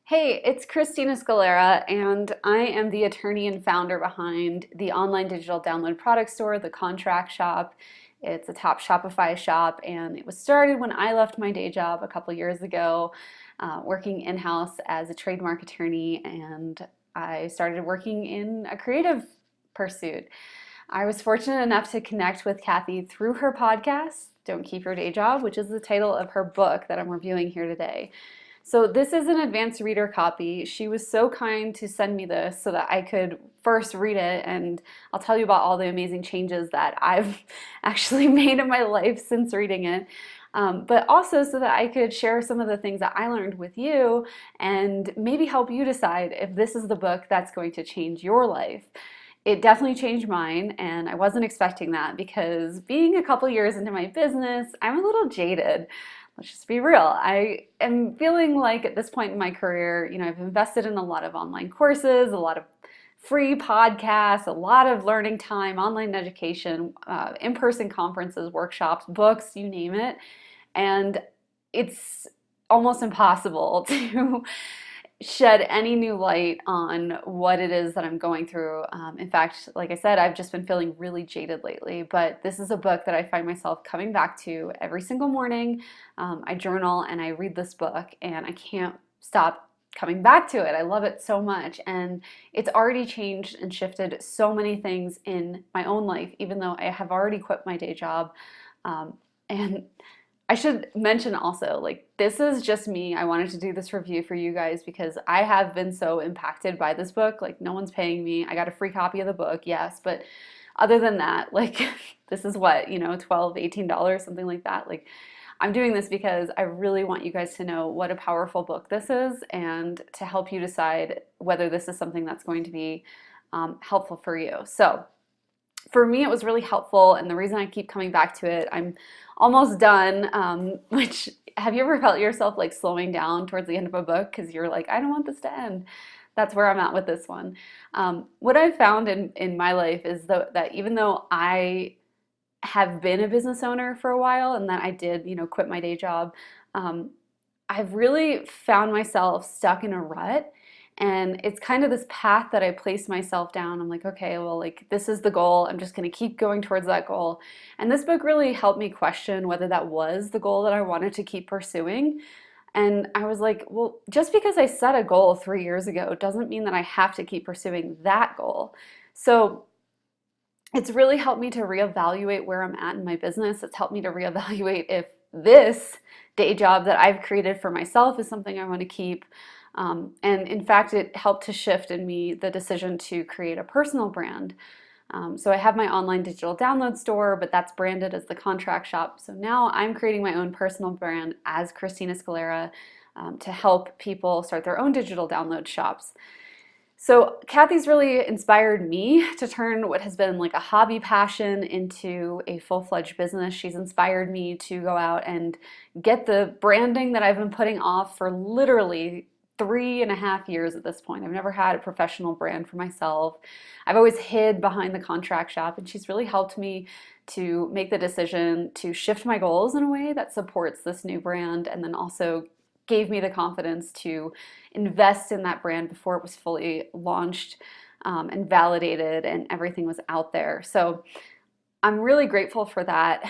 Hey, it's Christina Scalera, and I am the attorney and founder behind the online digital download product store, The Contract Shop. It's a top Shopify shop, and it was started when I left my day job a couple years ago, working in-house as a trademark attorney, and I started working in a creative pursuit. I was fortunate enough to connect with Cathy through her podcast, Don't Keep Your Day Job, which is the title of her book that I'm reviewing here today. So this is an advanced reader copy. She was so kind to send me this so that I could first read it, and I'll tell you about all the amazing changes that I've actually made in my life since reading it. But also so that I could share some of the things that I learned with you and maybe help you decide if this is the book that's going to change your life. It definitely changed mine, and I wasn't expecting that because being a couple years into my business, I'm a little jaded. Let's just be real. I am feeling like at this point in my career, I've invested in a lot of online courses, a lot of free podcasts, a lot of learning time, online education, in-person conferences, workshops, books, you name it. And it's almost impossible to shed any new light on what it is that I'm going through. In fact, like I said, I've just been feeling really jaded lately, but this is a book that I find myself coming back to every single morning. I journal and I read this book, and I can't stop coming back to it. I love it so much, and it's already changed and shifted so many things in my own life, even though I have already quit my day job. And I should mention also, like, this is just me. I wanted to do this review for you guys because I have been so impacted by this book. Like, no one's paying me. I got a free copy of the book, yes, but other than that, like, this is what, $12, $18, something like that. Like, I'm doing this because I really want you guys to know what a powerful book this is and to help you decide whether this is something that's going to be helpful for you. So, for me, it was really helpful, and the reason I keep coming back to it, I'm almost done, which, have you ever felt yourself like slowing down towards the end of a book because you're like, I don't want this to end? That's where I'm at with this one. What I've found in my life is that even though I have been a business owner for a while and that I did, quit my day job, I've really found myself stuck in a rut. And it's kind of this path that I place myself down. I'm like, okay, well, like, this is the goal. I'm just going to keep going towards that goal. And this book really helped me question whether that was the goal that I wanted to keep pursuing. And I was like, well, just because I set a goal 3 years ago doesn't mean that I have to keep pursuing that goal. So it's really helped me to reevaluate where I'm at in my business. It's helped me to reevaluate if this day job that I've created for myself is something I want to keep. And in fact, it helped to shift in me the decision to create a personal brand. So I have my online digital download store, but that's branded as The Contract Shop. So now I'm creating my own personal brand as Christina Scalera to help people start their own digital download shops. So Cathy's really inspired me to turn what has been like a hobby passion into a full-fledged business. She's inspired me to go out and get the branding that I've been putting off for literally 3.5 years at this point. I've never had a professional brand for myself. I've always hid behind The Contract Shop, and she's really helped me to make the decision to shift my goals in a way that supports this new brand, and then also gave me the confidence to invest in that brand before it was fully launched and validated and everything was out there. So I'm really grateful for that.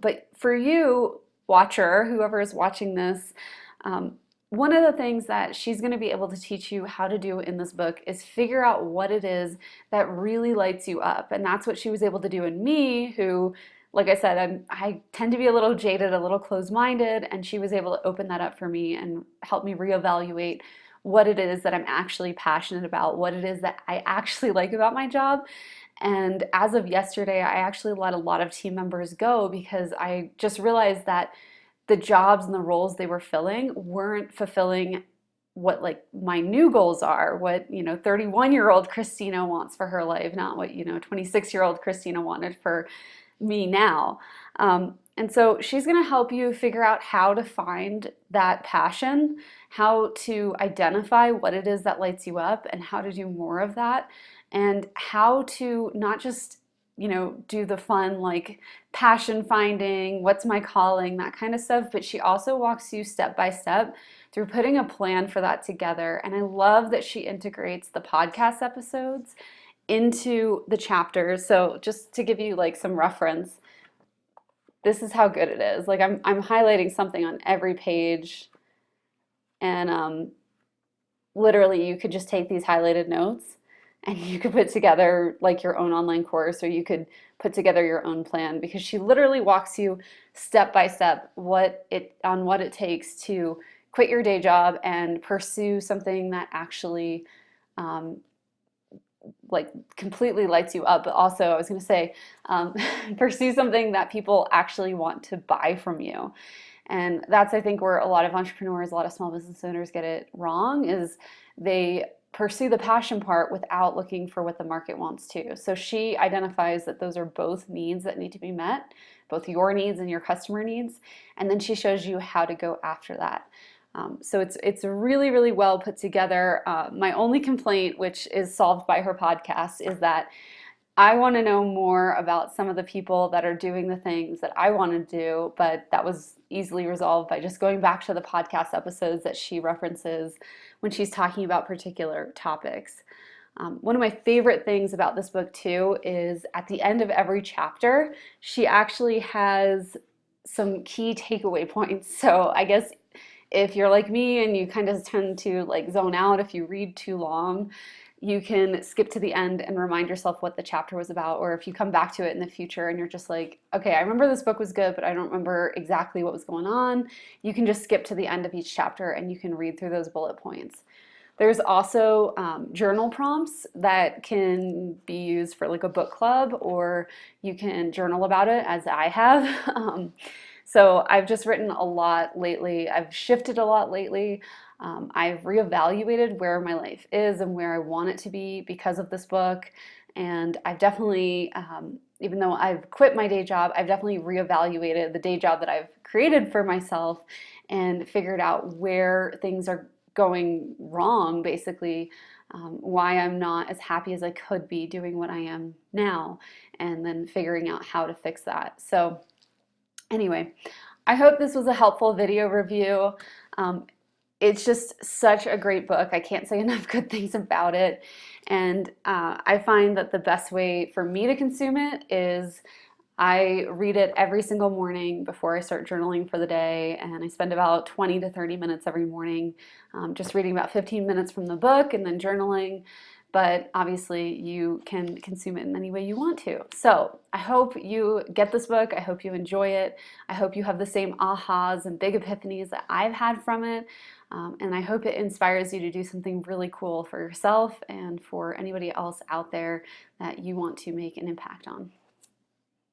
But for you, watcher, whoever is watching this, one of the things that she's going to be able to teach you how to do in this book is figure out what it is that really lights you up. And that's what she was able to do in me, who, like I said, I tend to be a little jaded, a little closed-minded, and she was able to open that up for me and help me reevaluate what it is that I'm actually passionate about, what it is that I actually like about my job. And as of yesterday, I actually let a lot of team members go because I just realized that the jobs and the roles they were filling weren't fulfilling what, like, my new goals are, what 31-year-old Christina wants for her life, not what 26-year-old Christina wanted for me now. And so she's going to help you figure out how to find that passion, how to identify what it is that lights you up, and how to do more of that, and how to not just do the fun, like, passion finding, what's my calling, that kind of stuff, but she also walks you step by step through putting a plan for that together. And I love that she integrates the podcast episodes into the chapters. So just to give you like some reference, this is how good it is. Like I'm highlighting something on every page, and literally you could just take these highlighted notes and you could put together like your own online course, or you could put together your own plan, because she literally walks you step by step what it takes to quit your day job and pursue something that actually um, like completely lights you up. But also, I was going to say, pursue something that people actually want to buy from you. And that's, I think, where a lot of entrepreneurs, a lot of small business owners get it wrong, is they pursue the passion part without looking for what the market wants to. So she identifies that those are both needs that need to be met, both your needs and your customer needs. And then she shows you how to go after that. So it's really, really well put together. My only complaint, which is solved by her podcast, is that I want to know more about some of the people that are doing the things that I want to do, but that was easily resolved by just going back to the podcast episodes that she references when she's talking about particular topics. One of my favorite things about this book too is at the end of every chapter, she actually has some key takeaway points. So I guess if you're like me and you kind of tend to like zone out if you read too long, you can skip to the end and remind yourself what the chapter was about. Or if you come back to it in the future and you're just like, okay, I remember this book was good, but I don't remember exactly what was going on, you can just skip to the end of each chapter and you can read through those bullet points. There's also journal prompts that can be used for like a book club, or you can journal about it, as I have. So I've just written a lot lately. I've shifted a lot lately. I've reevaluated where my life is and where I want it to be because of this book. And I've definitely, even though I've quit my day job, I've definitely reevaluated the day job that I've created for myself and figured out where things are going wrong, basically, why I'm not as happy as I could be doing what I am now, and then figuring out how to fix that. So anyway, I hope this was a helpful video review. It's just such a great book. I can't say enough good things about it. And I find that the best way for me to consume it is I read it every single morning before I start journaling for the day, and I spend about 20 to 30 minutes every morning just reading about 15 minutes from the book and then journaling. But obviously you can consume it in any way you want to. So I hope you get this book. I hope you enjoy it. I hope you have the same ahas and big epiphanies that I've had from it. And I hope it inspires you to do something really cool for yourself and for anybody else out there that you want to make an impact on.